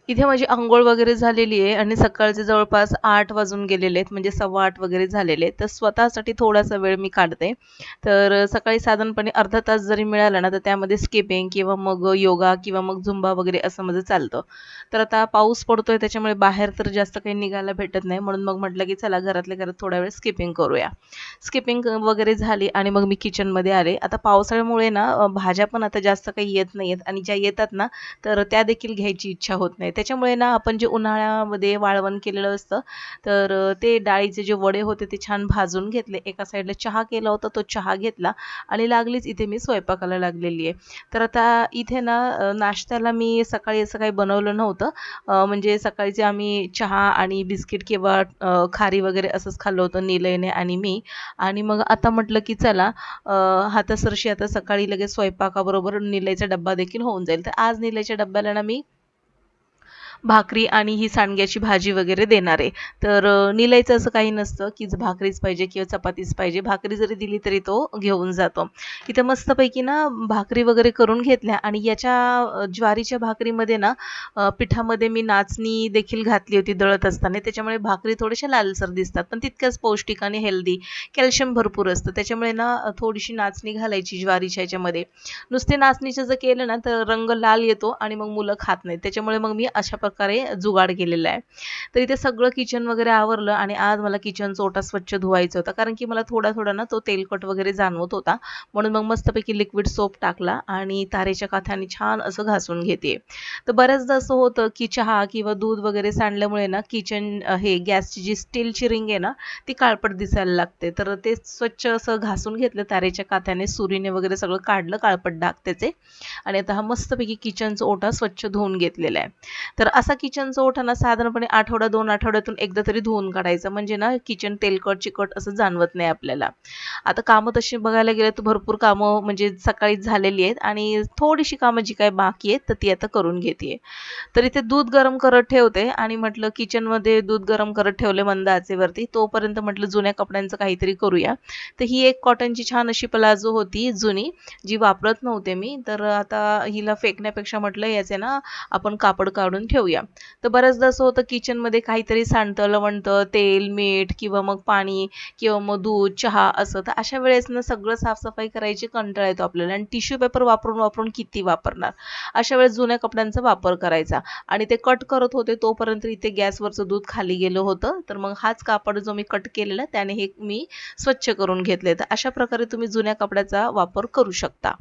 इथे माझी अंघोळ वगैरे झालेली आहे आणि सकाळचे जवळपास 8 वाजून गेलेले आहेत, म्हणजे 8:15 वगैरे झालेले आहेत. तर स्वतःसाठी थोडासा वेळ मी काढते. तर सकाळी साधारणपणे अर्धा तास जरी मिळाला ना, तर त्यामध्ये स्किपिंग किंवा मग योगा किंवा मग झुंबा वगैरे असं माझं चालतं. तर आता पाऊस पडतोय त्याच्यामुळे बाहेर तर जास्त काही निघायला भेटत नाही. म्हणून मग म्हटलं की चला घरातल्या घरात थोडा वेळ स्किपिंग करूया. स्किपिंग वगैरे झाली आणि मग मी किचनमध्ये आले. आता पावसाळ्यामुळे ना भाज्या पण आता जास्त काही येत नाहीयेत आणि ज्या येतात ना, तर त्या देखील घ्यायची इच्छा होत नाही. त्याच्यामुळे ना आपण जे उन्हाळ्यामध्ये वाळवण केलेलं असतं, तर ते डाळीचे जे वडे होते ते छान भाजून घेतले. एका साईडला चहा केला होता, तो चहा घेतला आणि लागलीच इथे मी स्वयंपाकाला लागलेली आहे. तर आता इथे ना नाश्त्याला मी सकाळी असं काही बनवलं नव्हतं. म्हणजे सकाळचे आम्ही चहा आणि बिस्किट किंवा खारी वगैरे असंच खाल्लं होतं निलयने आणि मी. आणि मग आता म्हटलं की चला हातासरशी आता सकाळी लगेच स्वयंपाकाबरोबर निलयचा डब्बा देखील होऊन जाईल. तर आज निलयच्या डब्याला ना मी भाकरी आणि ही सांडग्याची भाजी वगैरे देणार आहे. तर निलयचं असं काही नसतं, की भाकरीच पाहिजे किंवा चपातीच पाहिजे. भाकरी जरी दिली तरी तो घेऊन जातो. इथे मस्तपैकी ना भाकरी वगैरे करून घेतल्या आणि याच्या ज्वारीच्या भाकरीमध्ये ना पिठामध्ये मी नाचणी देखील घातली होती दळत असताना. त्याच्यामुळे भाकरी थोड्याशा लालसर दिसतात, पण तितक्याच पौष्टिक आणि हेल्दी. कॅल्शियम भरपूर असतं. त्याच्यामुळे ना थोडीशी नाचणी घालायची ज्वारीच्या ह्याच्यामध्ये. नुसते नाचणीचं जर केलं ना, तर रंग लाल येतो आणि मग मुलं खात नाहीत. त्याच्यामुळे मग मी अशा प्रकारे जुगाड केलेला आहे. तर इथे सगळं किचन वगैरे आवरलं आणि आज मला किचनचा ओटा स्वच्छ धुवायचा होता. कारण की मला थोडा-थोडा ना तो तेलकट वगैरे जाणवत होता. म्हणून मग मस्तपैकी लिक्विड सोप टाकला आणि तारेच्या काथ्याने छान असं घासून घेते. तर बऱ्याचदा असं होतं, की चहा किंवा दूध वगैरे सांडल्यामुळे ना किचन हे गॅसची जी स्टीलची रिंग आहे ना, ती काळपट दिसायला लागते. तर ते स्वच्छ असं घासून घेतलं तारेच्या काथ्याने, सुरीने वगैरे सगळं काढलं काळपट डाग त्याचे आणि आता हा मस्तपैकी किचनचा ओटा स्वच्छ धुवून घेतलेला आहे. तर असा किचनचा ओटा ना साधारणपणे आठवडा 2 आठवड्यातून एकदा तरी धुवून काढायचा म्हणजे ना किचन तेलकट, चिकट असं जाणवत नाही आपल्याला. आता कामं तशी बघायला गेलं तर भरपूर कामं म्हणजे सकाळीच झालेली आहेत आणि थोडीशी कामं जी काही बाकी आहेत तर ती आता करून घेते तर इथे दूध गरम करत ठेवते आणि म्हटलं किचनमध्ये दूध गरम करत ठेवले मंद आचेवरती. तोपर्यंत म्हटलं जुन्या कपड्यांचं काहीतरी करूया. तर ही एक कॉटनची छान अशी प्लाझो होती जुनी, जी वापरत नव्हते मी. तर आता हिला फेकण्यापेक्षा म्हटलं याचे ना आपण कापड काढून ठेवूया. तर बऱ्याचदा असं होतं किचनमध्ये काहीतरी सांडतं, लवणतं, तेल, मीठ किंवा मग पाणी किंवा मग दूध, चहा असं. तर अशा वेळेस ना सगळं साफसफाई करायची कंटाळा येतो आपल्याला आणि टिश्यू पेपर वापरून वापरून किती वापरणार. अशा वेळेस जुन्या कपड्यांचा वापर करायचा आणि ते कट करत होते तोपर्यंत इथे गॅसवरचं दूध खाली गेलं होतं. तर मग हाच कापड जो मी कट केलेला त्याने हे मी स्वच्छ करून घेतले. तर अशा प्रकारे तुम्ही जुन्या कपड्याचा वापर करू शकता.